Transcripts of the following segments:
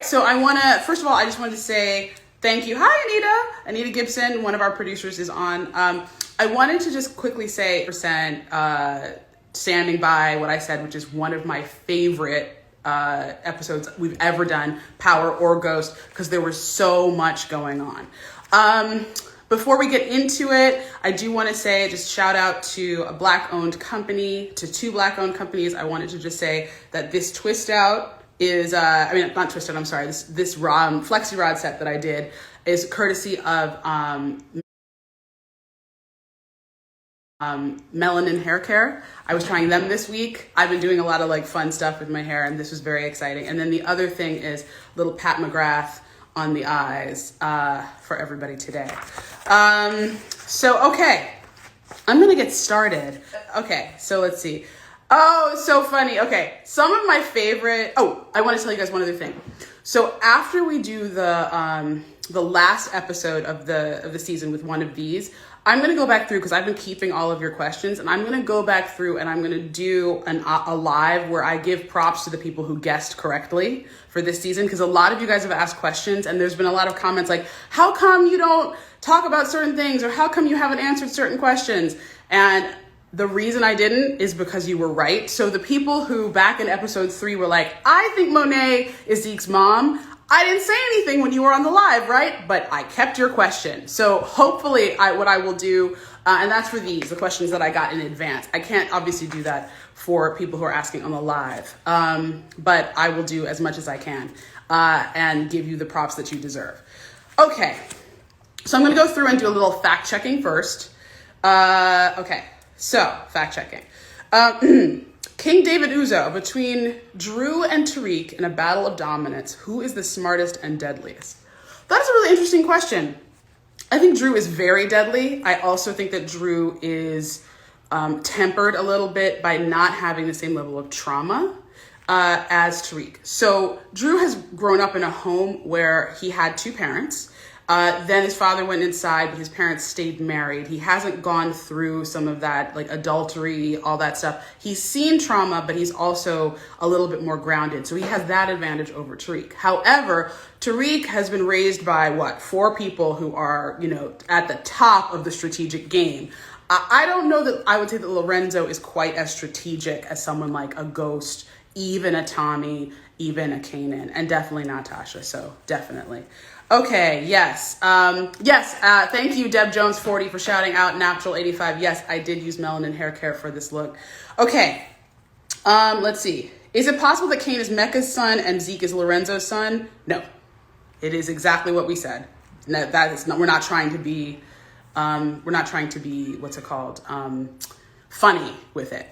So I want to, first of all, I just wanted to say thank you. Hi, Anita. Anita Gibson, one of our producers, is on. I wanted to just quickly say, standing by what I said, which is one of my favorite episodes we've ever done, Power or Ghost, because there was so much going on. Before we get into it, I do want to say, just shout out to a Black-owned company, to two Black-owned companies. I wanted to just say that this twist out is, not twisted, I'm sorry, this flexi rod set that I did is courtesy of Melanin Hair Care. I was trying them this week. I've been doing a lot of like fun stuff with my hair and this was very exciting. And then the other thing is little Pat McGrath on the eyes for everybody today. Okay, I'm gonna get started. Okay, so let's see. Oh, it's so funny. Okay, some of my favorite, I want to tell you guys one other thing. So after we do the last episode of the season with one of these, I'm going to go back through, because I've been keeping all of your questions, and I'm going to go back through and I'm going to do a live where I give props to the people who guessed correctly for this season, because a lot of you guys have asked questions and there's been a lot of comments like, how come you don't talk about certain things, or how come you haven't answered certain questions? And the reason I didn't is because you were right. So the people who back in episode 3 were like, I think Monet is Zeke's mom, I didn't say anything when you were on the live, right? But I kept your question. So hopefully what I will do, and that's for the questions that I got in advance. I can't obviously do that for people who are asking on the live, but I will do as much as I can and give you the props that you deserve. Okay, so I'm gonna go through and do a little fact checking first. Okay, so fact checking. King David Uzo, between Drew and Tariq in a battle of dominance, who is the smartest and deadliest? That's a really interesting question. I think Drew is very deadly. I also think that Drew is tempered a little bit by not having the same level of trauma as Tariq. So Drew has grown up in a home where he had two parents. Then his father went inside, but his parents stayed married. He hasn't gone through some of that, like adultery, all that stuff. He's seen trauma, but he's also a little bit more grounded. So he has that advantage over Tariq. However, Tariq has been raised by 4 people who are, at the top of the strategic game. I don't know that I would say that Lorenzo is quite as strategic as someone like a Ghost, even a Tommy, even a Kanan, and definitely not Tasha. So definitely. Okay, yes. Thank you, Deb Jones 40, for shouting out Natural 85. Yes, I did use Melanin Hair Care for this look. Okay, let's see. Is it possible that Kane is Mecca's son and Zeke is Lorenzo's son? No, it is exactly what we said. No, that is not, we're not trying to be, what's it called? Funny with it.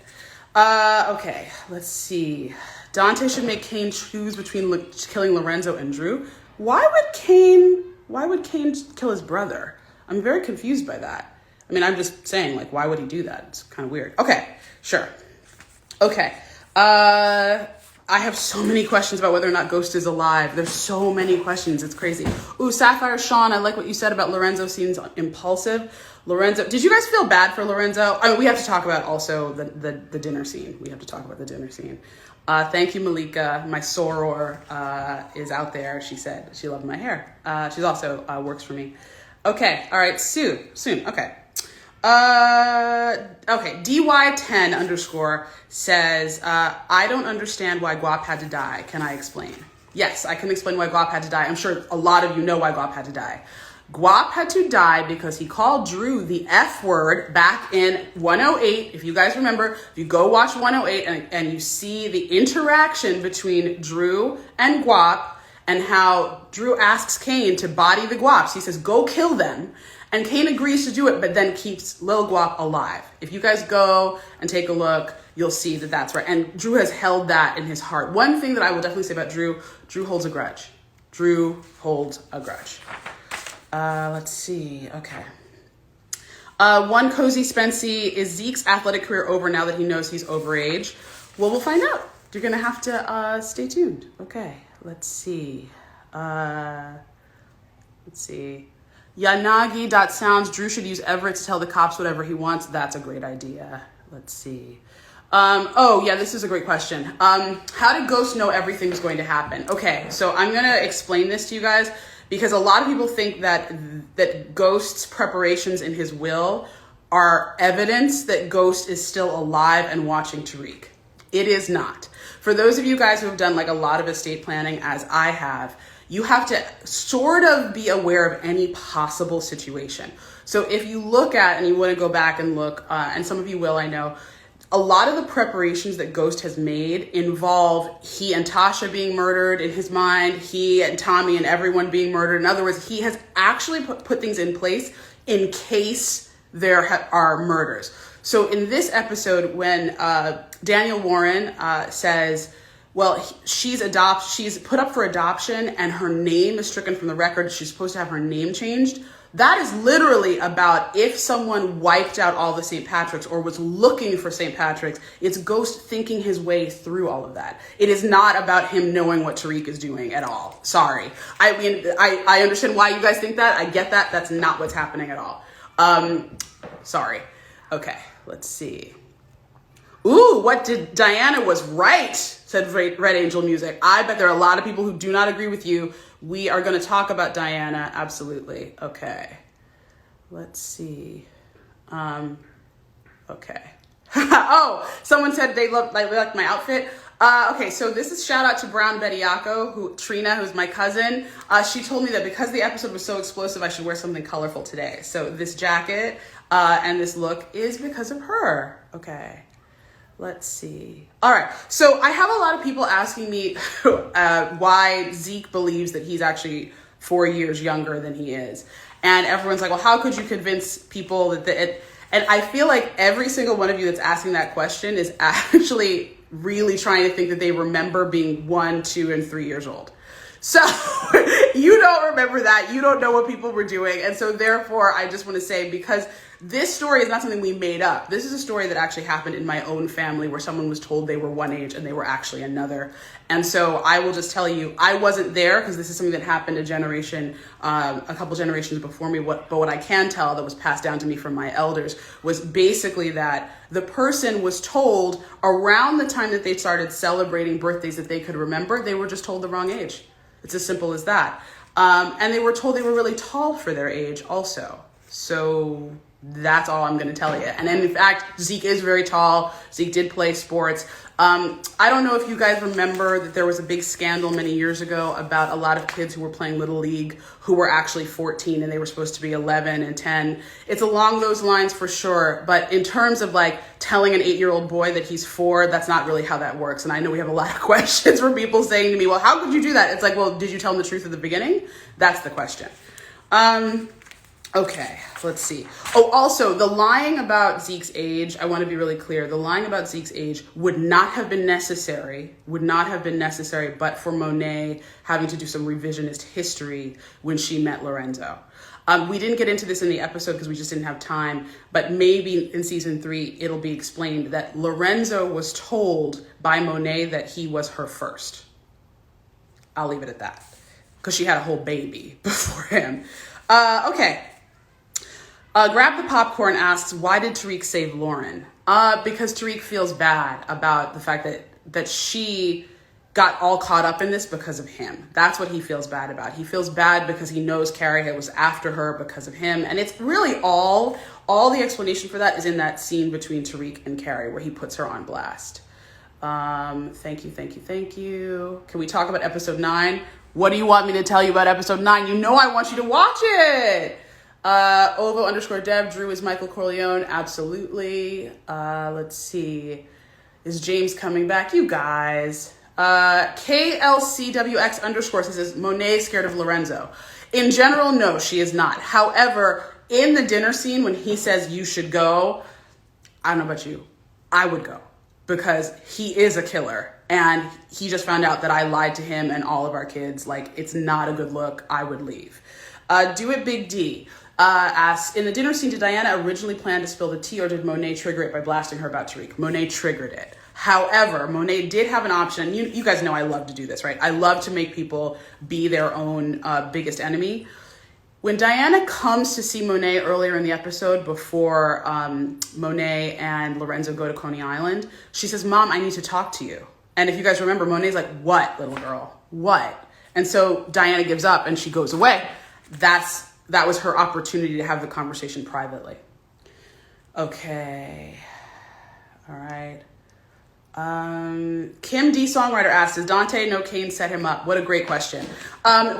Okay, let's see. Dante should make Kane choose between killing Lorenzo and Drew. Why would Kane kill his brother? I'm very confused by that. I mean, I'm just saying, why would he do that? It's kind of weird. Okay, sure. Okay. I have so many questions about whether or not Ghost is alive. There's so many questions. It's crazy. Ooh, Sapphire Sean, I like what you said about Lorenzo seems impulsive. Lorenzo, did you guys feel bad for Lorenzo? I mean, we have to talk about also the dinner scene. We have to talk about the dinner scene. Thank you, Malika. My soror is out there. She said she loved my hair. She's also works for me. Okay. All right. Soon. Okay. Okay. DY10_ says, I don't understand why Guap had to die. Can I explain? Yes, I can explain why Guap had to die. I'm sure a lot of you know why Guap had to die. Guap had to die because he called Drew the F word back in 108. If you guys remember, if you go watch 108 and you see the interaction between Drew and Guap and how Drew asks Kane to body the Guaps. He says, go kill them. And Kane agrees to do it, but then keeps Lil Guap alive. If you guys go and take a look, you'll see that that's right. And Drew has held that in his heart. One thing that I will definitely say about Drew holds a grudge. Drew holds a grudge. Let's see. Okay. One Cozy Spency, is Zeke's athletic career over now that he knows he's overage? Well, we'll find out. You're going to have to stay tuned. Okay. Let's see. Yanagi.sounds, Drew should use Everett to tell the cops whatever he wants. That's a great idea. Let's see. Oh yeah, this is a great question. How did Ghost know everything was going to happen? Okay, so I'm gonna explain this to you guys because a lot of people think that Ghost's preparations in his will are evidence that Ghost is still alive and watching Tariq. It is not. For those of you guys who have done like a lot of estate planning, as I have, you have to sort of be aware of any possible situation. So if you look at, and you want to go back and look, and some of you will, I know, a lot of the preparations that Ghost has made involve he and Tasha being murdered in his mind, he and Tommy and everyone being murdered. In other words, he has actually put things in place in case there are murders. So in this episode, when Daniel Warren says, well, she's put up for adoption and her name is stricken from the record, she's supposed to have her name changed. That is literally about if someone wiped out all the St. Patrick's or was looking for St. Patrick's, it's Ghost thinking his way through all of that. It is not about him knowing what Tariq is doing at all. Sorry. I mean, I understand why you guys think that. I get that. That's not what's happening at all. Sorry. Okay, let's see. Ooh, what did Diana was right, said Red Angel Music. I bet there are a lot of people who do not agree with you. We are going to talk about Diana, absolutely. Okay, let's see. Okay. Oh, someone said they liked my outfit. Okay, so this is shout out to Brown Bettiaco, Trina, who's my cousin. She told me that because the episode was so explosive, I should wear something colorful today. So this jacket and this look is because of her. Okay. Let's see. All right. So I have a lot of people asking me why Zeke believes that he's actually 4 years younger than he is. And everyone's like, well, how could you convince people that and I feel like every single one of you that's asking that question is actually really trying to think that they remember being 1, 2, and 3 years old. So you don't remember that. You don't know what people were doing. And so therefore, I just want to say, because this story is not something we made up. This is a story that actually happened in my own family where someone was told they were one age and they were actually another. And so I will just tell you, I wasn't there because this is something that happened a couple generations before me. But what I can tell that was passed down to me from my elders was basically that the person was told around the time that they started celebrating birthdays that they could remember, they were just told the wrong age. It's as simple as that. And they were told they were really tall for their age also. So that's all I'm going to tell you. And in fact, Zeke is very tall. Zeke did play sports. I don't know if you guys remember that there was a big scandal many years ago about a lot of kids who were playing Little League who were actually 14 and they were supposed to be 11 and 10. It's along those lines for sure. But in terms of like telling an 8-year-old boy that he's 4, that's not really how that works. And I know we have a lot of questions from people saying to me, well, how could you do that? It's like, well, did you tell him the truth at the beginning? That's the question. Okay, let's see. Oh, also, the lying about Zeke's age, I want to be really clear. The lying about Zeke's age would not have been necessary but for Monet having to do some revisionist history when she met Lorenzo. We didn't get into this in the episode because we just didn't have time, but maybe in season 3, it'll be explained that Lorenzo was told by Monet that he was her first. I'll leave it at that because she had a whole baby before him. Okay. Grab the Popcorn asks, why did Tariq save Lauren? Because Tariq feels bad about the fact that she got all caught up in this because of him. That's what he feels bad about. He feels bad because he knows Carrie was after her because of him. And it's really all the explanation for that is in that scene between Tariq and Carrie where he puts her on blast. Thank you. Can we talk about episode 9? What do you want me to tell you about episode 9? You know I want you to watch it. Ovo_Dev, Drew is Michael Corleone. Absolutely. Let's see. Is James coming back? You guys. KLCWX_ says, Monet is scared of Lorenzo. In general, no, she is not. However, in the dinner scene, when he says you should go, I don't know about you, I would go because he is a killer. And he just found out that I lied to him and all of our kids. Like, it's not a good look. I would leave. Do it Big D. Asks, in the dinner scene, did Diana originally plan to spill the tea or did Monet trigger it by blasting her about Tariq? Monet triggered it. However, Monet did have an option. You guys know I love to do this, right? I love to make people be their own biggest enemy. When Diana comes to see Monet earlier in the episode before Monet and Lorenzo go to Coney Island, she says, Mom, I need to talk to you. And if you guys remember, Monet's like, what, little girl? What? And so Diana gives up and she goes away. That was her opportunity to have the conversation privately. Okay. All right. Kim D. Songwriter asked, does Dante know Kane set him up? What a great question.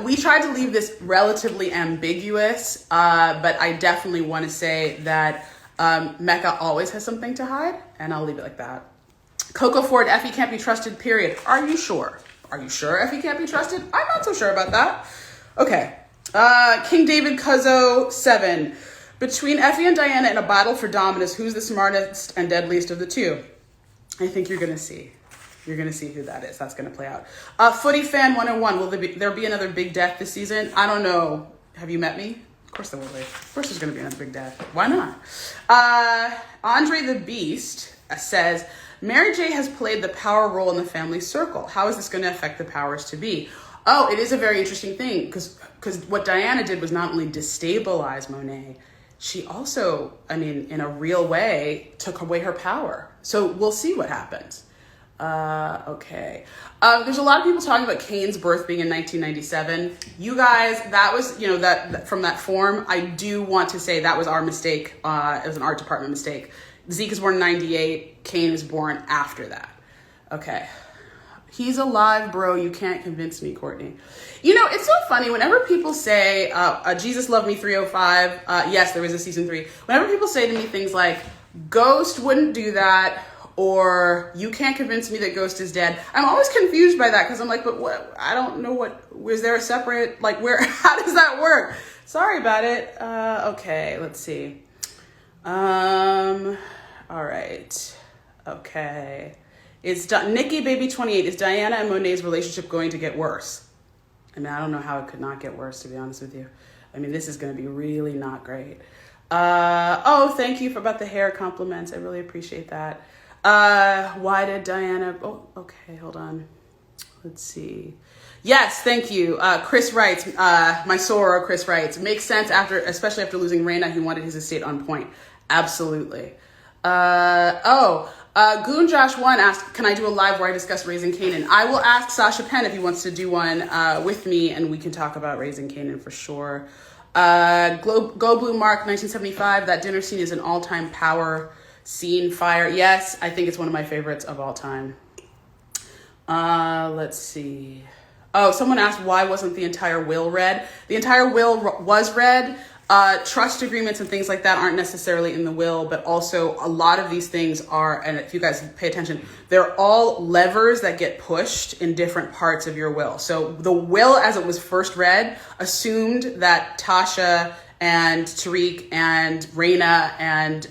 We tried to leave this relatively ambiguous, but I definitely want to say that Mecca always has something to hide, and I'll leave it like that. Coco Ford, Effie can't be trusted, period. Are you sure? Are you sure Effie can't be trusted? I'm not so sure about that. Okay. King David Cuzzo 7. Between Effie and Diana in a battle for dominance, who's the smartest and deadliest of the two? I think you're going to see. You're going to see who that is. That's going to play out. Footy Fan 101. Will there be another big death this season? I don't know. Have you met me? Of course there will be. Of course there's going to be another big death. Why not? Andre the Beast says, Mary J has played the power role in the family circle. How is this going to affect the powers to be? Oh, it is a very interesting thing because what Diana did was not only destabilize Monet, she also, in a real way, took away her power. So we'll see what happens. Okay. There's a lot of people talking about Kane's birth being in 1997. You guys, that was, that from that form, I do want to say that was our mistake. It was an art department mistake. Zeke is born in 98. Kane was born after that. Okay. He's alive, bro. You can't convince me, Courtney. It's so funny. Whenever people say, Jesus Loved Me 305, yes, there was a season 3. Whenever people say to me things like, Ghost wouldn't do that, or you can't convince me that Ghost is dead, I'm always confused by that because I'm like, but what? I don't know is there a separate, how does that work? Sorry about it. Okay, let's see. All right. Okay. Nikki Baby 28. Is Diana and Monet's relationship going to get worse? I don't know how it could not get worse, to be honest with you. This is going to be really not great. Thank you about the hair compliments. I really appreciate that. Why did Diana... Oh, okay, hold on. Let's see. Yes, thank you. Chris writes, my soror Chris writes, makes sense especially after losing Reina, he wanted his estate on point. Absolutely. Goon Josh 1 asked, can I do a live where I discuss Raising Kanan? I will ask Sasha Penn if he wants to do one with me, and we can talk about Raising Kanan for sure. Go Blue Mark 1975, that dinner scene is an all-time power scene, fire. Yes, I think it's one of my favorites of all time. Let's see. Oh, someone asked, why wasn't the entire will read? The entire will was read. Trust agreements and things like that aren't necessarily in the will, but also a lot of these things are, and if you guys pay attention, they're all levers that get pushed in different parts of your will. So the will, as it was first read, assumed that Tasha and Tariq and Reina and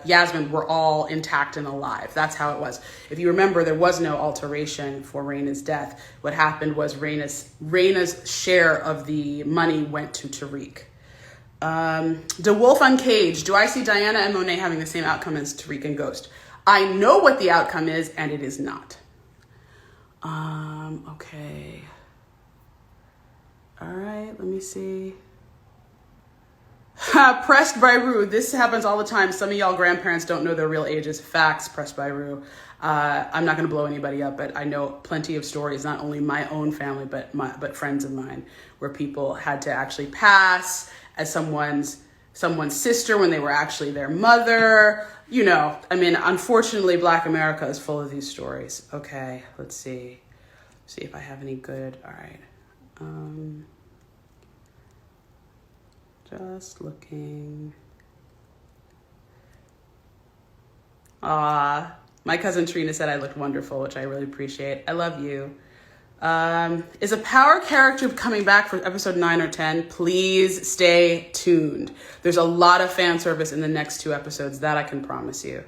Yasmin were all intact and alive. That's how it was. If you remember, there was no alteration for Reina's death. What happened was Reina's share of the money went to Tariq. The Wolf Uncaged. Do I see Diana and Monet having the same outcome as Tariq and Ghost? I know what the outcome is, and it is not. Okay. All right, let me see. Pressed by Rue. This happens all the time. Some of y'all grandparents don't know their real ages. Facts, Pressed by Rue. I'm not going to blow anybody up, but I know plenty of stories, not only my own family, but friends of mine, where people had to actually pass as someone's sister when they were actually their mother. Unfortunately, Black America is full of these stories. Okay, let's see. See if I have any good. All right. Just looking. My cousin Trina said I looked wonderful, which I really appreciate. I love you. Is a power character coming back for episode 9 or 10? Please stay tuned. There's a lot of fan service in the next 2 episodes, that I can promise you.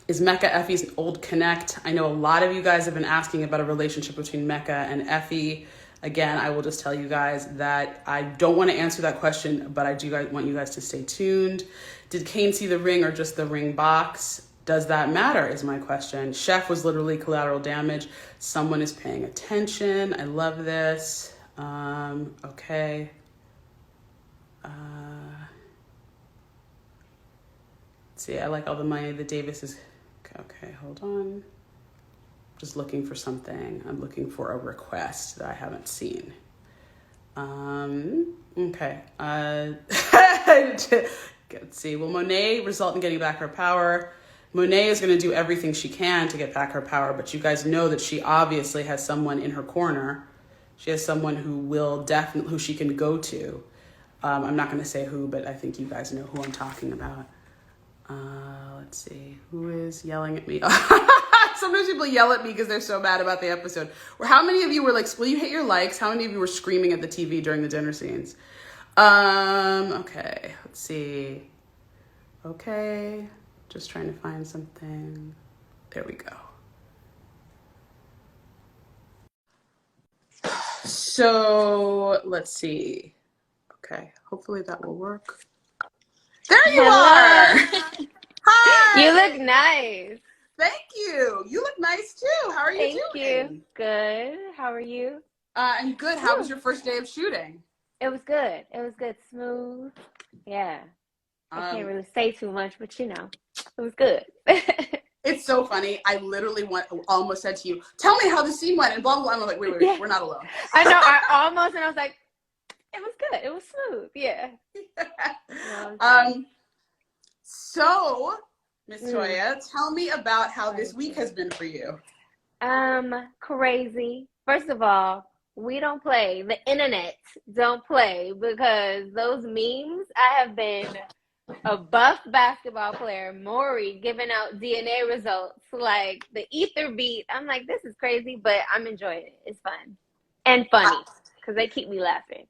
Is Mecca Effie's old connect? I know a lot of you guys have been asking about a relationship between Mecca and Effie. Again, I will just tell you guys that I don't want to answer that question, but I do want you guys to stay tuned. Did Kane see the ring or just the ring box? Does that matter is my question. Chef was literally collateral damage. Someone is paying attention. I love this. Okay. See, I like all the money. The Davis is okay. Hold on. Just looking for something. I'm looking for a request that I haven't seen. Okay. Let's see. Will Monet result in getting back her power? Monet is going to do everything she can to get back her power, but you guys know that she obviously has someone in her corner. She has someone who she can go to. I'm not going to say who, but I think you guys know who I'm talking about. Let's see. Who is yelling at me? Sometimes people yell at me because they're so mad about the episode. Or how many of you were like, will you hit your likes? How many of you were screaming at the TV during the dinner scenes? Okay. Let's see. Okay. Just trying to find something. There we go. So let's see. Okay. Hopefully that will work. There you are. Hi. You look nice. Thank you. You look nice too. How are you doing? Thank you. Good. How are you? I'm good. How was your first day of shooting? It was good. It was good. Smooth. Yeah. I can't really say too much, but you know, it was good. It's so funny. I literally almost said to you, tell me how the scene went and blah, blah, blah. I'm like, wait, yeah. We're not alone. I know. I was like, it was good. It was smooth. Yeah. So, Miss Toya, tell me about how this week has been for you. Crazy. First of all, we don't play. The internet don't play because those memes, I have been a buff basketball player, Maury, giving out DNA results, like the ether beat. I'm like, this is crazy, but I'm enjoying it. It's fun and funny because they keep me laughing.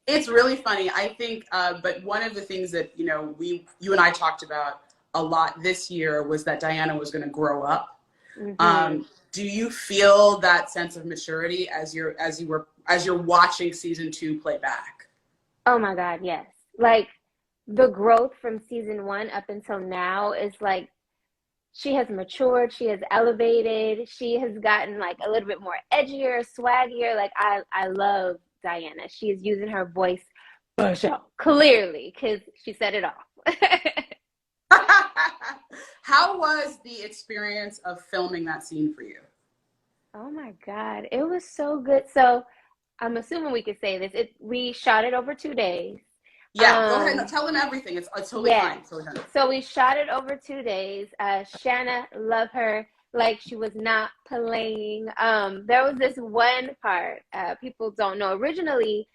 It's really funny. I think, but one of the things that, you and I talked about a lot this year was that Diana was going to grow up. Mm-hmm. Do you feel that sense of maturity as you're watching season 2 play back? Oh my God, yes. Like the growth from season 1 up until now is like she has matured, she has elevated, she has gotten like a little bit more edgier, swaggier. Like I love Diana. She is using her voice for sure, clearly, because she said it all. How was the experience of filming that scene for you? Oh my God, it was so good. So I'm assuming we could say this. We shot it over 2 days. Yeah, go ahead and tell them everything. It's totally fine. So we shot it over 2 days. Shanna, love her. Like she was not playing. There was this one part people don't know. Originally,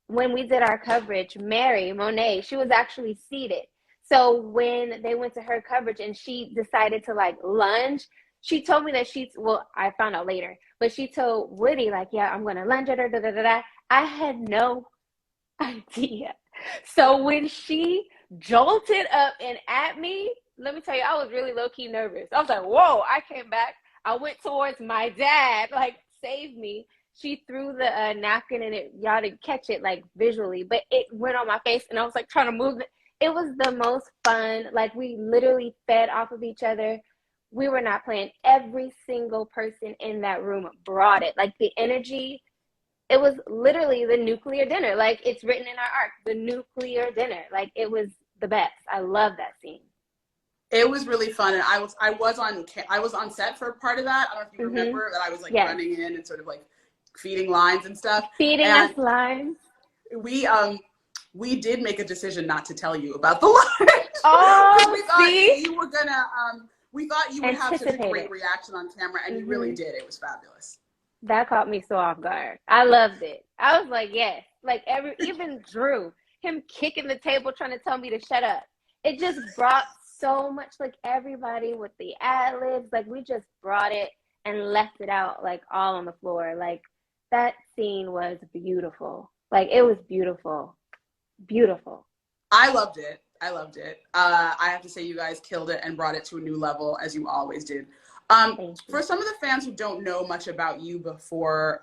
when we did our coverage, Monet, she was actually seated. So when they went to her coverage and she decided to like lunge, she told me that I found out later, but she told Woody like, yeah, I'm going to lunge at her, da, da, da, da. I had no idea. So when she jolted up and at me, let me tell you, I was really low-key nervous. I was like, whoa, I came back. I went towards my dad, like, save me. She threw the napkin and y'all didn't catch it, like, visually, but it went on my face and I was, like, trying to move it. It was the most fun. Like, we literally fed off of each other. We were not playing. Every single person in that room brought it. Like, the energy, it was literally the nuclear dinner. Like, it's written in our arc, the nuclear dinner. Like, it was the best. I love that scene. It was really fun, and I was on set for part of that. I don't know if you remember that I was like running in and sort of like feeding lines and stuff. Feeding us lines. We did make a decision not to tell you about the lines. Oh, we thought you were gonna. We thought you would have such a great reaction on camera, and you really did. It was fabulous. That caught me so off guard. I loved it. I was like, yes. Like even Drew, him kicking the table trying to tell me to shut up. It just brought so much, like everybody with the ad-libs, like we just brought it and left it out like all on the floor. Like that scene was beautiful. Like it was beautiful. Beautiful. I loved it. I have to say you guys killed it and brought it to a new level, as you always did. For some of the fans who don't know much about you before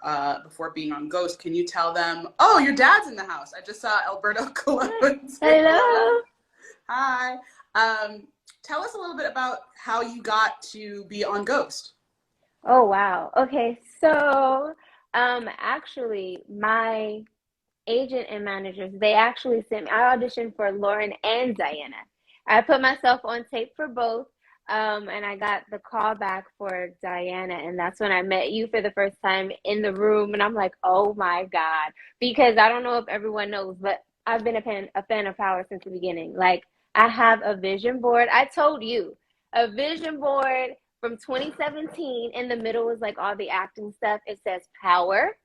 being on Ghost, can you tell them, oh, your dad's in the house. I just saw Alberto Colon. Hello. Hi. Tell us a little bit about how you got to be on Ghost. Oh, wow. Okay. So, actually, my agent and managers, they actually sent me, I auditioned for Lauren and Diana. I put myself on tape for both. And I got the call back for Diana, and that's when I met you for the first time in the room. And I'm like, oh my God, because I don't know if everyone knows, but I've been a fan of Power since the beginning. Like, I have a vision board. I told you, a vision board from 2017. In the middle is like all the acting stuff. It says Power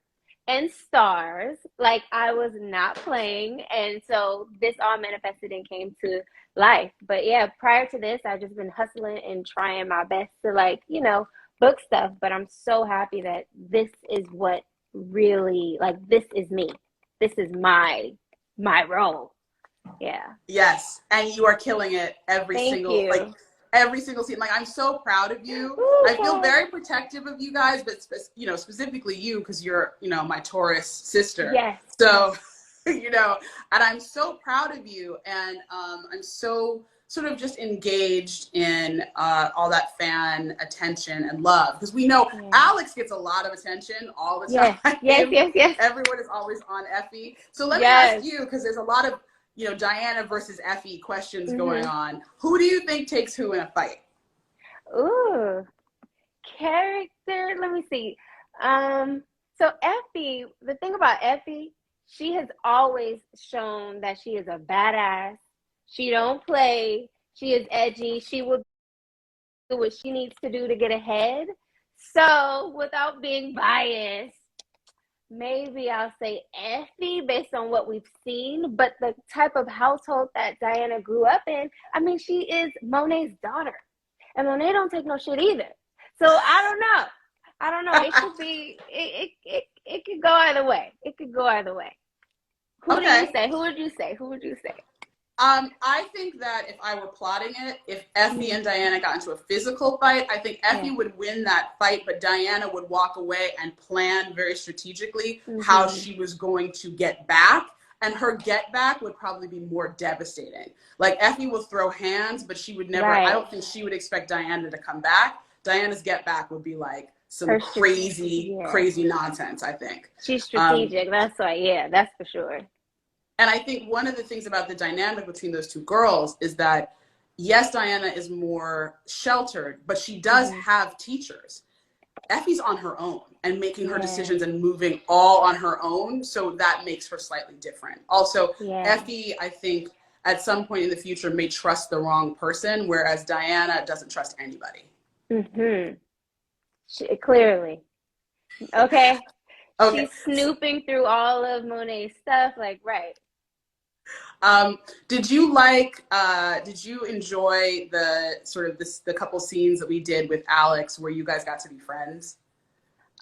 and stars. Like, I was not playing. And so this all manifested and came to life. But yeah, prior to this, I've just been hustling and trying my best to, like, you know, book stuff. But I'm so happy that this is what really, like, this is me. This is my role. Yeah. Yes, and you are killing it every Thank single you. like every single scene. Like, I'm so proud of you. Ooh, I feel very protective of you guys, but you know, specifically you, because you're, you know, my Taurus sister. Yes. So, you know, and I'm so proud of you, and I'm so sort of just engaged in all that fan attention and love, because we know Alex gets a lot of attention all the time. Yes. Everyone is always on Effie. So let me Yes. ask you, because there's a lot of, you know, Diana versus Effie questions going on. Who do you think takes who in a fight? Ooh, character. Let me see. So Effie, the thing about Effie, she has always shown that she is a badass. She don't play. She is edgy. She will do what she needs to do to get ahead. So, without being biased, maybe I'll say Effie based on what we've seen, but the type of household that Diana grew up in, I mean, she is Monet's daughter, and Monet don't take no shit either. So I don't know. It could be. It could go either way. It could go either way. Who do you say? Who would you say? I think that if I were plotting it, if Effie and Diana got into a physical fight, I think Effie would win that fight, but Diana would walk away and plan very strategically how she was going to get back. And her get back would probably be more devastating. Like, Effie will throw hands, but she would never, I don't think she would expect Diana to come back. Diana's get back would be like some crazy nonsense, I think. She's strategic. That's why, that's for sure. And I think one of the things about the dynamic between those two girls is that, yes, Diana is more sheltered, but she does have teachers. Effie's on her own and making her decisions and moving all on her own. So that makes her slightly different. Also, Effie, I think, at some point in the future may trust the wrong person, whereas Diana doesn't trust anybody. Clearly. Okay. She's snooping through all of Monet's stuff, like, right. Did you enjoy the sort of the couple scenes that we did with Alex where you guys got to be friends?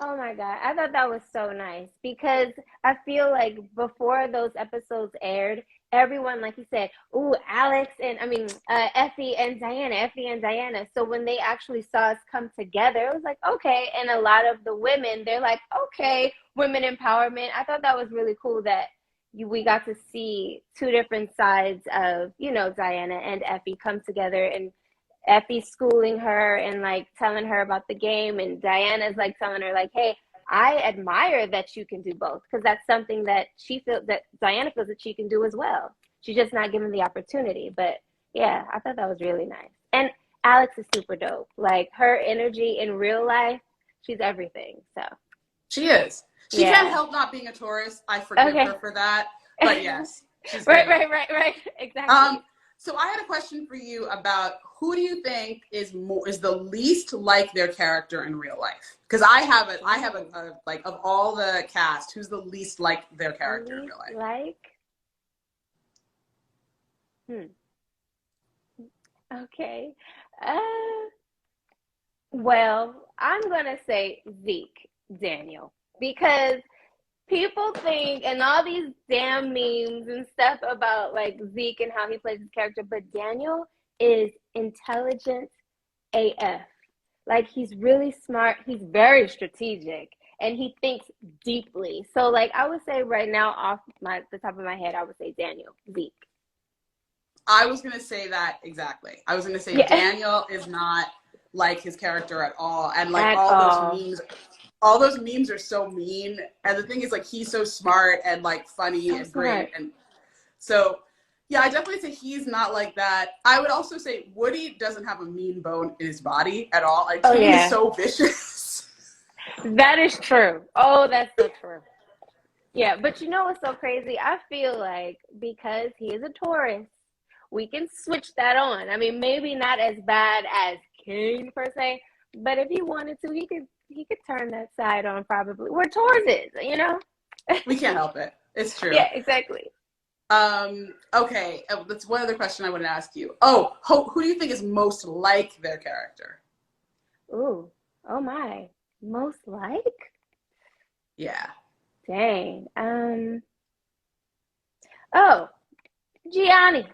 Oh my God. I thought that was so nice, because I feel like before those episodes aired, everyone, like you said, ooh, Effie and Diana. So when they actually saw us come together, it was like, okay. And a lot of the women, they're like, okay, women empowerment. I thought that was really cool that we got to see two different sides of, you know, Diana and Effie come together, and Effie schooling her and like telling her about the game, and Diana's like telling her like, hey, I admire that you can do both, because that's something that Diana feels that she can do as well. She's just not given the opportunity. But yeah, I thought that was really nice. And Alex is super dope. Like, her energy in real life, she's everything. So she is. She can't help not being a Taurus. I forgive her for that. But yes. She's right. Exactly. So I had a question for you about, who do you think is the least like their character in real life? Because I have a like, of all the cast, who's the least like their character in real life? Okay. Well, I'm gonna say Zeke Daniel, because people think, and all these damn memes and stuff about like Zeke and how he plays his character, but Daniel is intelligent AF. Like, he's really smart, he's very strategic, and he thinks deeply. So like, I would say right now, off the top of my head, I would say Daniel. Zeke. I was gonna say that exactly. I was gonna say Daniel is not like his character at all, and like all those memes all those memes are so mean. And the thing is, like, he's so smart and like funny So and smart. great. And so, yeah, I definitely say he's not like that. I would also say Woody doesn't have a mean bone in his body at all. Like, Oh he is yeah, so vicious. that is true. Oh, that's so true. Yeah, but you know what's so crazy? I feel like because he is a Taurus, we can switch that on. I mean, maybe not as bad as King per se, but if he wanted to, he could turn that side on probably. Where Taurus is, you know? We can't help it. It's true. Yeah, exactly. Okay, that's one other question I want to ask you. Oh, who do you think is most like their character? Ooh, oh my. Most like? Yeah. Dang. Oh, Gianni.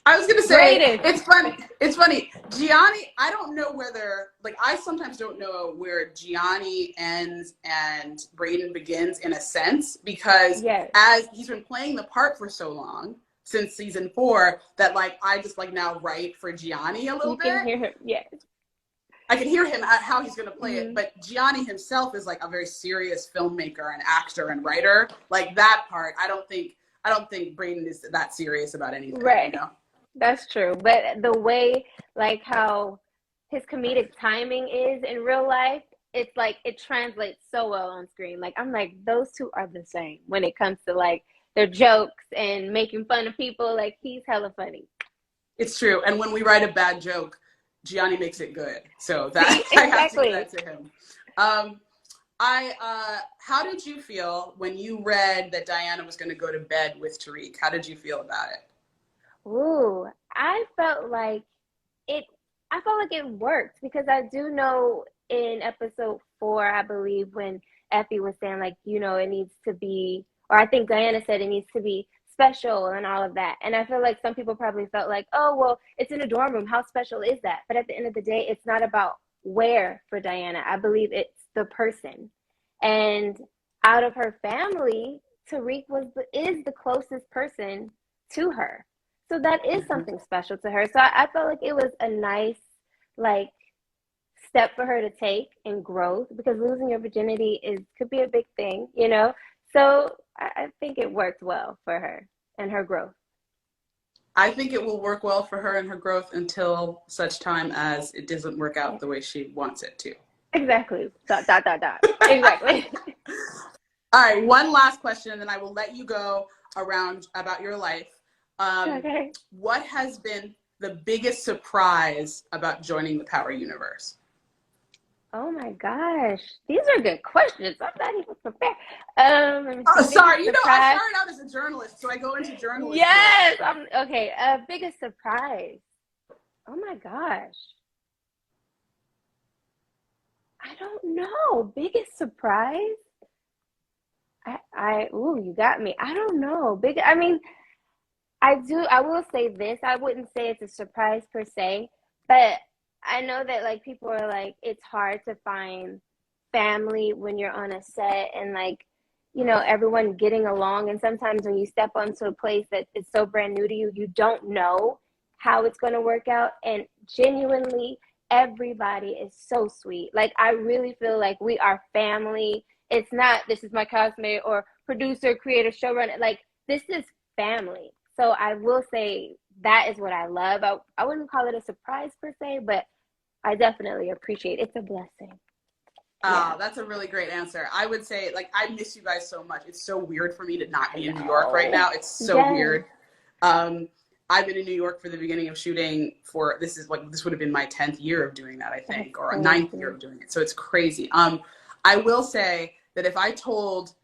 I was gonna say, Brayden. it's funny. It's funny. Gianni, I don't know whether, like, I sometimes don't know where Gianni ends and Brayden begins in a sense, because Yes. as he's been playing the part for so long, since season 4, that, like, I just, like, now write for Gianni a little You can bit. hear him. Yes. I can hear him at how he's gonna play it, Mm-hmm. but Gianni himself is, like, a very serious filmmaker and actor and writer. Like, that part, I don't think Brayden is that serious about anything, Right. you know? That's true. But the way, like, how his comedic timing is in real life, it's like it translates so well on screen. Like, I'm like, those two are the same when it comes to like their jokes and making fun of people. Like, he's hella funny. It's true. And when we write a bad joke, Gianni makes it good. So that See, I have to give exactly. that to him. How did you feel when you read that Diana was going to go to bed with Tariq? How did you feel about it? Ooh, I felt like it I felt like it worked because I do know in episode 4, I believe, when Effie was saying like, it needs to be, or I think Diana said it needs to be special and all of that. And I feel like some people probably felt like, oh, well, it's in a dorm room. How special is that? But at the end of the day, it's not about where for Diana. I believe it's the person. And out of her family, Tariq is the closest person to her. So that is Mm-hmm. something special to her. So I felt like it was a nice, like, step for her to take in growth because losing your virginity could be a big thing. So I think it worked well for her and her growth. I think it will work well for her and her growth until such time as it doesn't work out the way she wants it to. Exactly. Dot, dot, dot, dot. Exactly. All right, one last question, and then I will let you go around about your life. Okay. What has been the biggest surprise about joining the Power Universe? Oh my gosh. These are good questions. I'm not even prepared. Let me Oh, see. Biggest sorry. I surprise. started out as a journalist, so I go into journalist mode. Yes. I'm okay. Biggest surprise. Oh my gosh. I don't know. Biggest surprise? Ooh, you got me. I don't know. I mean, I will say this. I wouldn't say it's a surprise per se, but I know that like people are like, it's hard to find family when you're on a set and like, everyone getting along. And sometimes when you step onto a place that is so brand new to you, you don't know how it's going to work out. And genuinely, everybody is so sweet. Like, I really feel like we are family. It's not, this is my cosmate or producer, creator, showrunner. Like, this is family. So I will say that is what I love. I wouldn't call it a surprise per se, but I definitely appreciate it. It's a blessing. Yeah. Oh, that's a really great answer. I would say, like, I miss you guys so much. It's so weird for me to not I be in New York right know. now. It's so Yes. weird. I've been in New York for the beginning of shooting this would have been my 10th year of doing that, I That's think, or a ninth crazy. year of doing it. So it's crazy. I will say that if I told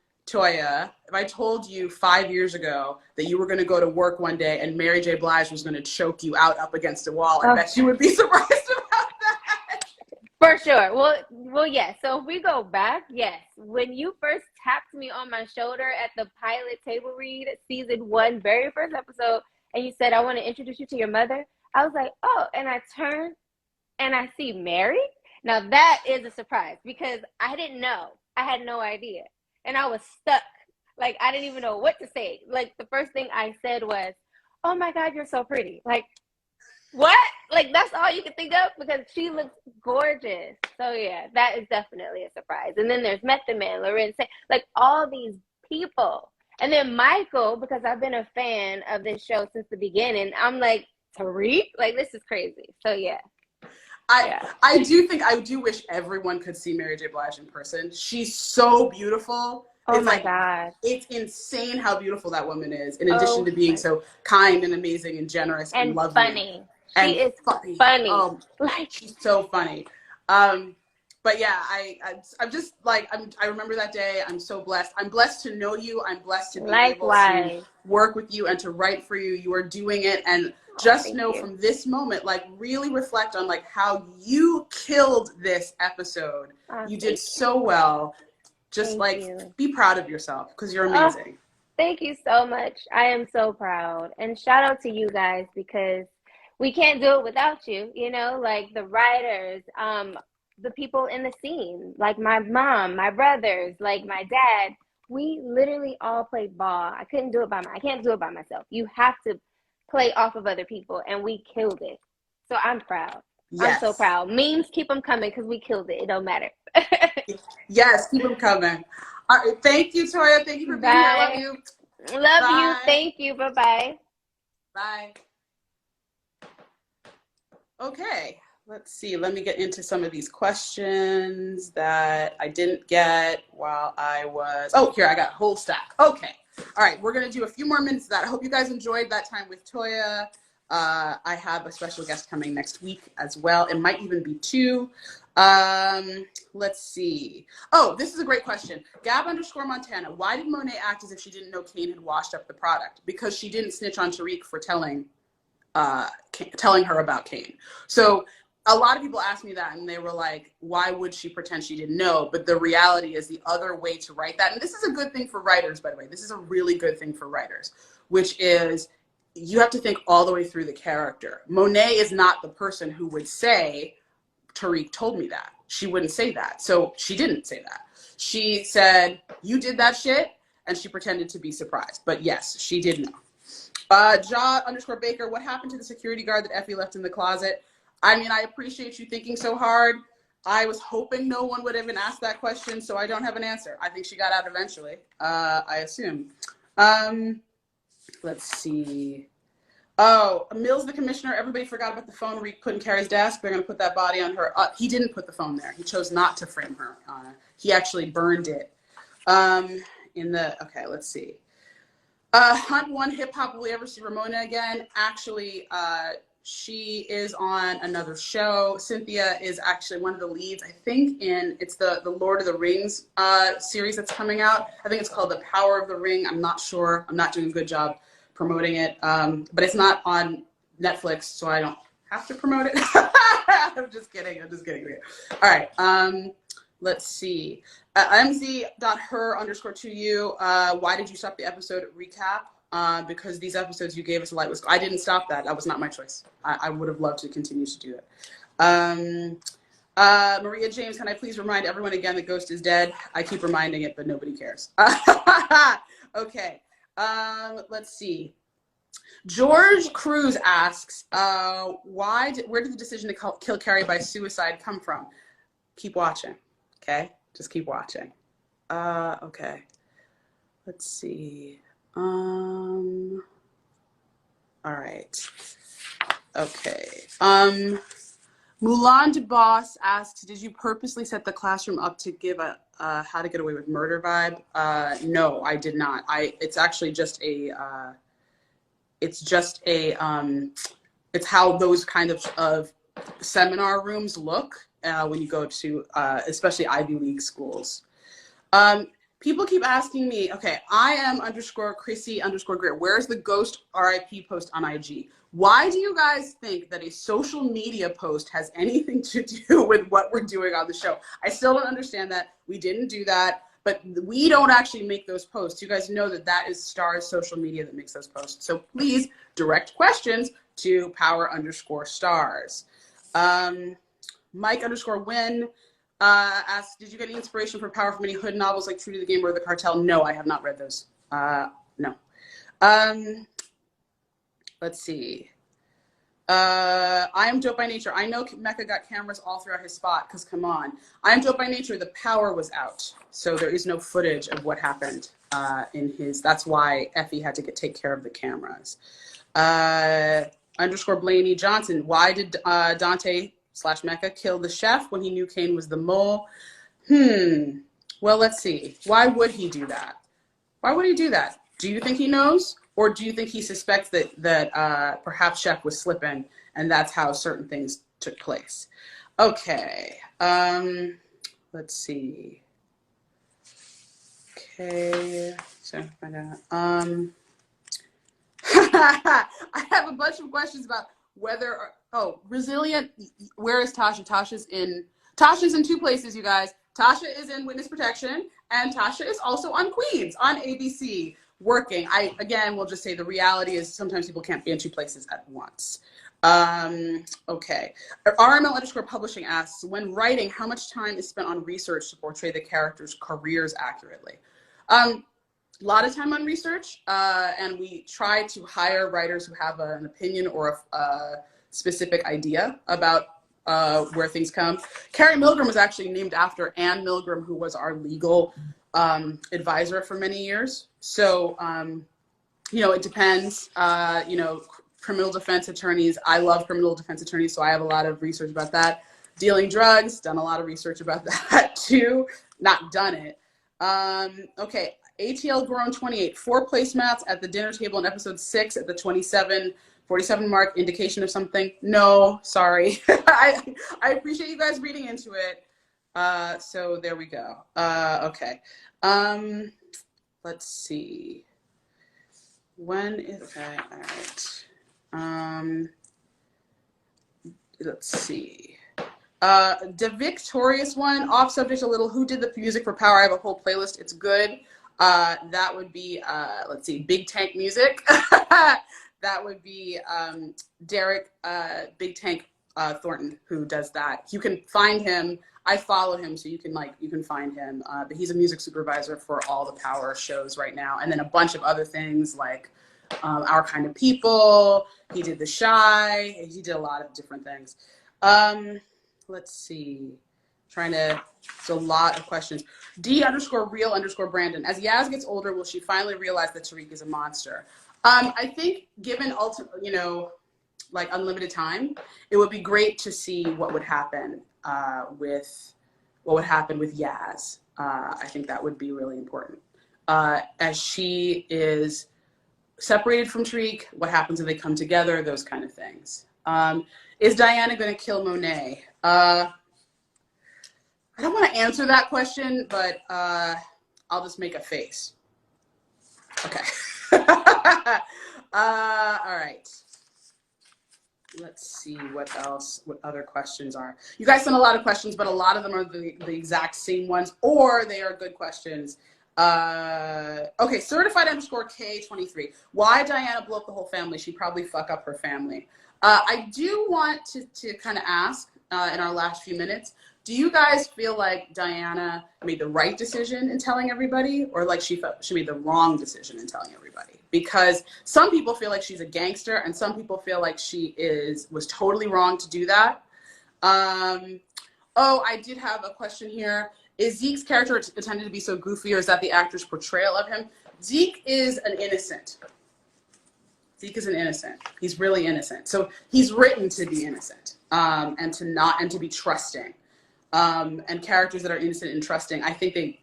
you 5 years ago that you were going to go to work one day and Mary J. Blige was going to choke you out up against a wall, I Oh, bet you would be surprised about that. for sure. Well, yes. So if we go back, yes. When you first tapped me on my shoulder at the pilot table read, season 1, very first episode, and you said, I want to introduce you to your mother, I was like, oh, and I turned and I see Mary. Now that is a surprise because I didn't know. I had no idea. And I was stuck. Like, I didn't even know what to say. Like, the first thing I said was, oh my God, you're so pretty. Like, What? Like, that's all you can think of? Because she looks gorgeous. So, yeah, that is definitely a surprise. And then there's Method Man, Lorenz, like, all these people. And then Michael, because I've been a fan of this show since the beginning, I'm like, Tariq? Like, this is crazy. So, yeah. I do wish everyone could see Mary J. Blige in person. She's so beautiful. Oh, It's my like, God. it's insane how beautiful that woman is, in addition to being so kind and amazing and generous and lovely. Funny. And She is funny. Like, she's so funny. But yeah, I'm just like, I remember that day. I'm so blessed. I'm blessed to know you. I'm blessed to be able to work with you and to write for you. You are doing it. And just know from this moment, like, really reflect on like how you killed this episode. You did so well. Just be proud of yourself, because you're amazing. Thank you so much. I am so proud. And shout out to you guys, because we can't do it without you, you know, like the writers, the people in the scene, like my mom, my brothers, like my dad. We literally all played ball. I can't do it by myself. You have to play off of other people, and we killed it. So I'm proud. Yes. I'm so proud. Memes, keep them coming, because we killed it. It don't matter. Yes, keep them coming. All right, thank you, Toya. Thank you for being here. I love you. Love you. Thank you. Bye-bye. Bye. Okay, let's see. Let me get into some of these questions that I didn't get while I was... Oh, here, I got a whole stack. Okay. All right, we're going to do a few more minutes of that. I hope you guys enjoyed that time with Toya. I have a special guest coming next week as well. It might even be two. Let's see. Oh, this is a great question. Gab_Montana. Why did Monet act as if she didn't know Kane had washed up the product? Because she didn't snitch on Tariq for telling her about Kane. So a lot of people asked me that, and they were like, why would she pretend she didn't know? But the reality is, the other way to write that, and this is a good thing for writers, by the way, this is a really good thing for writers, which is, you have to think all the way through the character. Monet is not the person who would say, Tariq told me that. She wouldn't say that. So she didn't say that. She said, you did that shit, and she pretended to be surprised. But yes, she did know. Ja_Baker, what happened to the security guard that Effie left in the closet? I mean, I appreciate you thinking so hard. I was hoping no one would even ask that question, so I don't have an answer. I think she got out eventually, I assume. Let's see. Oh, Mills, the commissioner, everybody forgot about the phone Reek put in Carrie's desk. They're going to put that body on her. He didn't put the phone there. He chose not to frame her. He actually burned it. Okay, let's see. Hunt one hip hop. Will we ever see Ramona again? Actually, she is on another show. Cynthia is actually one of the leads, I think, it's the Lord of the Rings series that's coming out. I think it's called The Power of the Ring. I'm not sure. I'm not doing a good job promoting it. But it's not on Netflix, so I don't have to promote it. I'm just kidding. All right. Let's see. mz.her_2u. Why did you stop the episode recap? Because these episodes you gave us a light was. I didn't stop that. That was not my choice. I would have loved to continue to do it. Maria James, can I please remind everyone again that Ghost is dead? I keep reminding it, but nobody cares. Okay. Let's see. George Cruz asks, where did the decision to kill Carrie by suicide come from? Keep watching. Okay, just keep watching. Okay. Let's see. All right. Okay. Mulan DeBoss asks, did you purposely set the classroom up to give a How to Get Away with Murder vibe? No, I did not. It's actually just it's how those kind of seminar rooms look when you go to especially Ivy League schools. People keep asking me, okay, I am _Chrissy_Greer. Where's the ghost RIP post on IG? Why do you guys think that a social media post has anything to do with what we're doing on the show? I still don't understand that. We didn't do that, but we don't actually make those posts. You guys know that is Star's social media that makes those posts. So please direct questions to power_stars. Mike_win asks, did you get any inspiration for power from any hood novels like True to the Game or The Cartel? No, I have not read those. No. Let's see. I am dope by nature. I know Mecca got cameras all throughout his spot, because come on. I am dope by nature. The power was out. So there is no footage of what happened in his, that's why Effie had to take care of the cameras. Underscore Blaney Johnson. Why did Dante / Mecca kill the chef when he knew Kane was the mole? Well, let's see. Why would he do that? Why would he do that? Do you think he knows? Or do you think he suspects that perhaps Chef was slipping and that's how certain things took place? Okay. Let's see. Okay. So I have a bunch of questions about whether, resilient. Where is Tasha? Tasha's in 2 places, you guys. Tasha is in witness protection, and Tasha is also on Queens on ABC working. I, again, will just say the reality is sometimes people can't be in 2 places at once. Okay. RML_publishing asks, when writing, how much time is spent on research to portray the characters' careers accurately? A lot of time on research, and we try to hire writers who have an opinion or a specific idea about where things come. Carrie Milgram was actually named after Anne Milgram, who was our legal advisor for many years. So, it depends. Criminal defense attorneys. I love criminal defense attorneys, so I have a lot of research about that. Dealing drugs, done a lot of research about that too. Not done it. Okay. ATL Grown 28, 4 placemats at the dinner table in episode 6 at the 47 mark, indication of something? No, sorry. I appreciate you guys reading into it. So there we go. Okay. Let's see. When is, okay, all right. Let's see. The victorious one, off subject a little, who did the music for Power? I have a whole playlist. It's good. That would be, let's see, Big Tank Music. That would be Derek, Big Tank Thornton, who does that. You can find him. I follow him, so you can find him. But he's a music supervisor for all the Power shows right now, and then a bunch of other things like Our Kind of People. He did The Shy. He did a lot of different things. Let's see. It's a lot of questions. D_real_Brandon. As Yaz gets older, will she finally realize that Tariq is a monster? I think given unlimited time, it would be great to see what would happen with Yaz. I think that would be really important. As she is separated from Tariq, what happens if they come together, those kind of things. Is Diana going to kill Monet? I don't want to answer that question, but I'll just make a face. Okay. All right. Let's see what other questions are. You guys sent a lot of questions, but a lot of them are the exact same ones, or they are good questions. Okay, certified_K23. Why Diana blew up the whole family? She'd probably fuck up her family. I do want to kind of ask in our last few minutes, do you guys feel like Diana made the right decision in telling everybody, or like she made the wrong decision in telling everybody? Because some people feel like she's a gangster, and some people feel like she was totally wrong to do that. I did have a question here. Is Zeke's character intended to be so goofy, or is that the actor's portrayal of him? Zeke is an innocent. Zeke is an innocent. He's really innocent. So he's written to be innocent, and to be trusting. And characters that are innocent and trusting, I think they,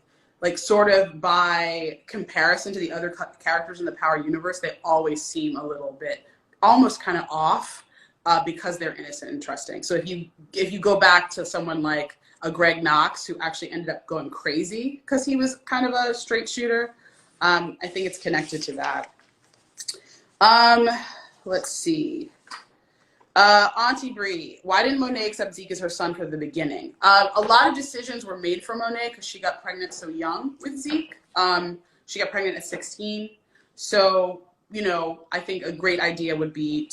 sort of by comparison to the other characters in the Power universe, they always seem a little bit almost kind of off because they're innocent and trusting. So if you go back to someone like a Greg Knox, who actually ended up going crazy because he was kind of a straight shooter, I think it's connected to that. Let's see. Auntie Bree, why didn't Monet accept Zeke as her son from the beginning? A lot of decisions were made for Monet because she got pregnant so young with Zeke. She got pregnant at 16. So, I think a great idea would be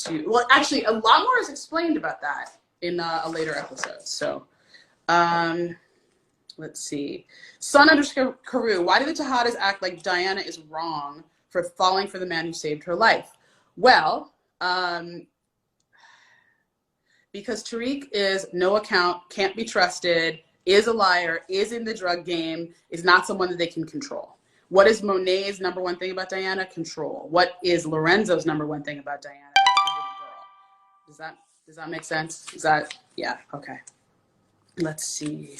actually, a lot more is explained about that in a later episode. So, let's see. Son_Carew, why do the Tejadas act like Diana is wrong for falling for the man who saved her life? Well, because Tariq is no account, can't be trusted, is a liar, is in the drug game, is not someone that they can control. What is Monet's number one thing about Diana? Control. What is Lorenzo's number one thing about Diana? That's the little girl. Does that make sense? Is that, yeah, okay. Let's see.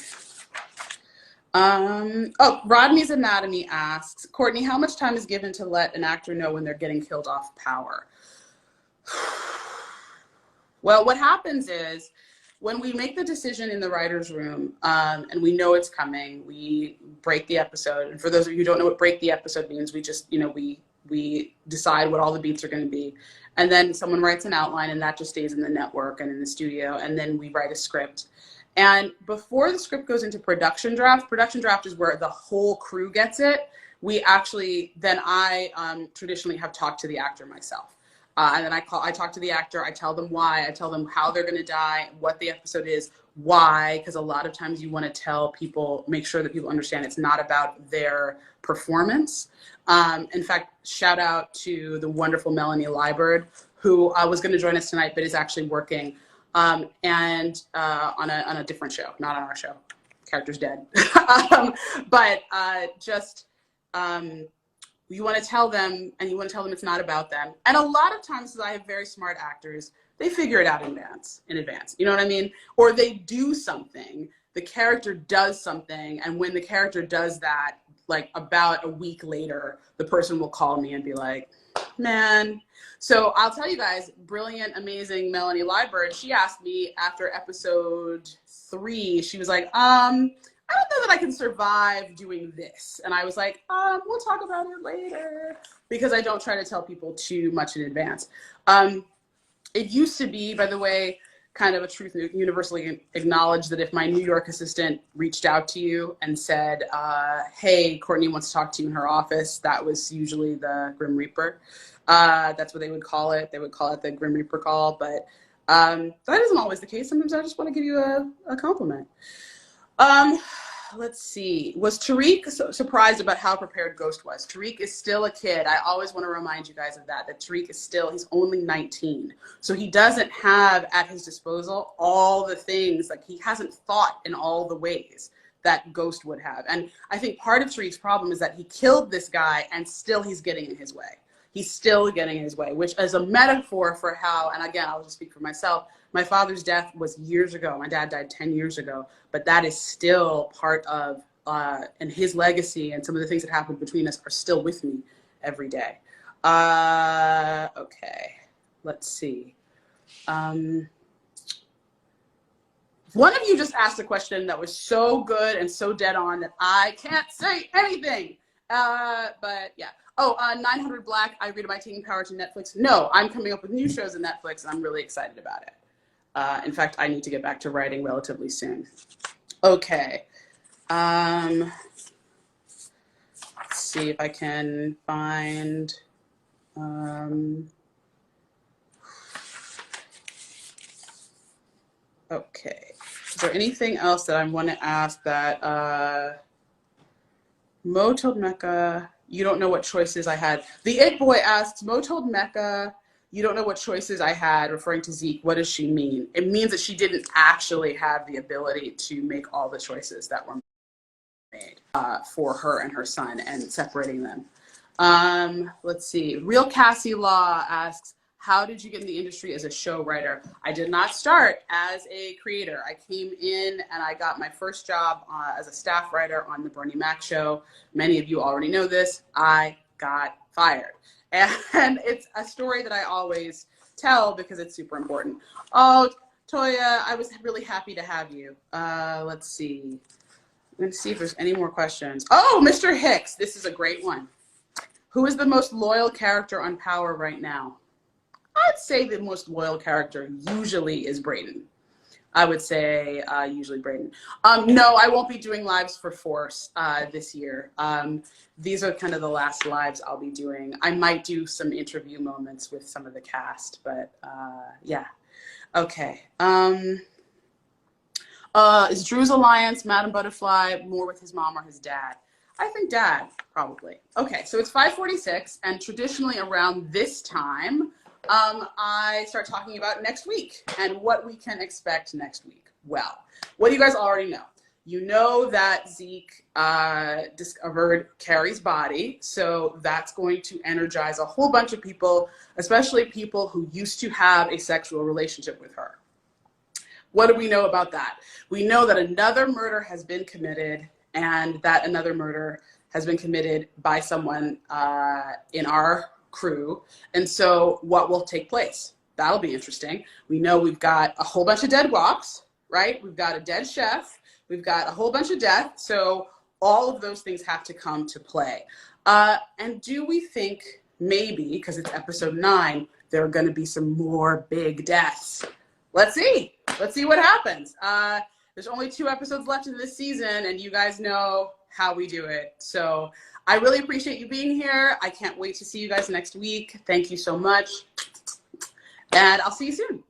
Rodneys Anatomy asks, Courtney, how much time is given to let an actor know when they're getting killed off power? Well, what happens is when we make the decision in the writer's room, and we know it's coming, we break the episode. And for those of you who don't know what break the episode means, we just, we decide what all the beats are going to be. And then someone writes an outline, and that just stays in the network and in the studio. And then we write a script. And before the script goes into production draft is where the whole crew gets it. I traditionally have talked to the actor myself. And then I talk to the actor, I tell them why, I tell them how they're going to die, what the episode is, why, because a lot of times you want to tell people, make sure that people understand it's not about their performance. In fact, shout out to the wonderful Melanie Liburd, who was going to join us tonight, but is actually working on a different show, not on our show. Character's dead. You want to tell them, and you want to tell them it's not about them. And a lot of times, because I have very smart actors, they figure it out in advance. You know what I mean? Or they do something, the character does something, and when the character does that, like about a week later, the person will call me and be like, man. So I'll tell you guys, brilliant, amazing Melanie Liburd, she asked me after episode 3, she was like, I don't know that I can survive doing this. And I was like, we'll talk about it later, because I don't try to tell people too much in advance. It used to be, by the way, kind of a truth universally acknowledged that if my New York assistant reached out to you and said, hey, Courtney wants to talk to you in her office, that was usually the Grim Reaper. That's what they would call it. They would call it the Grim Reaper call. But that isn't always the case. Sometimes I just want to give you a compliment. Let's see. Was Tariq surprised about how prepared Ghost was? Tariq is still a kid. I always want to remind you guys of that Tariq is he's only 19. So he doesn't have at his disposal all the things, like he hasn't thought in all the ways that Ghost would have. And I think part of Tariq's problem is that he killed this guy and still he's getting in his way. He's still getting in his way, which is a metaphor for how, and again, I'll just speak for myself, my father's death was years ago. My dad died 10 years ago, but that is still part of, and his legacy and some of the things that happened between us are still with me every day. Okay, let's see. One of you just asked a question that was so good and so dead on that I can't say anything, but yeah. 900 Black, I read about taking power to Netflix. No, I'm coming up with new shows on Netflix, and I'm really excited about it. In fact, I need to get back to writing relatively soon. Okay. Let's see if I can find... okay. Is there anything else that I want to ask that... Mo told Mecca, you don't know what choices I had. The It Boy asks, Mo told Mecca, you don't know what choices I had, referring to Zeke. What does she mean? It means that she didn't actually have the ability to make all the choices that were made for her and her son and separating them. Let's see. Real Cassie Law asks, how did you get in the industry as a show writer? I did not start as a creator. I came in and I got my first job as a staff writer on the Bernie Mac show. Many of you already know this. I got fired. And it's a story that I always tell because it's super important. Oh, Toya, I was really happy to have you. Let's see. I'm going to see if there's any more questions. Oh, Mr. Hicks. This is a great one. Who is the most loyal character on Power right now? I'd say the most loyal character usually is Brayden. I would say usually Brayden. No, I won't be doing lives for Force this year. These are kind of the last lives I'll be doing. I might do some interview moments with some of the cast, but yeah. Okay. Is Drew's alliance, Madam Butterfly, more with his mom or his dad? I think dad, probably. Okay, so it's 5:46, and traditionally around this time, I start talking about next week and what we can expect next week. Well, what do you guys already know? You know that Zeke discovered Carrie's body, so that's going to energize a whole bunch of people, especially people who used to have a sexual relationship with her. What do we know about that? We know that another murder has been committed, and that another murder has been committed by someone in our crew. And so what will take place? That'll be interesting. We know we've got a whole bunch of dead wops, right? We've got a dead chef. We've got a whole bunch of death. So all of those things have to come to play. And do we think maybe, because it's episode 9, there are going to be some more big deaths? Let's see. Let's see what happens. There's only 2 episodes left in this season, and you guys know how we do it. So I really appreciate you being here. I can't wait to see you guys next week. Thank you so much. And I'll see you soon.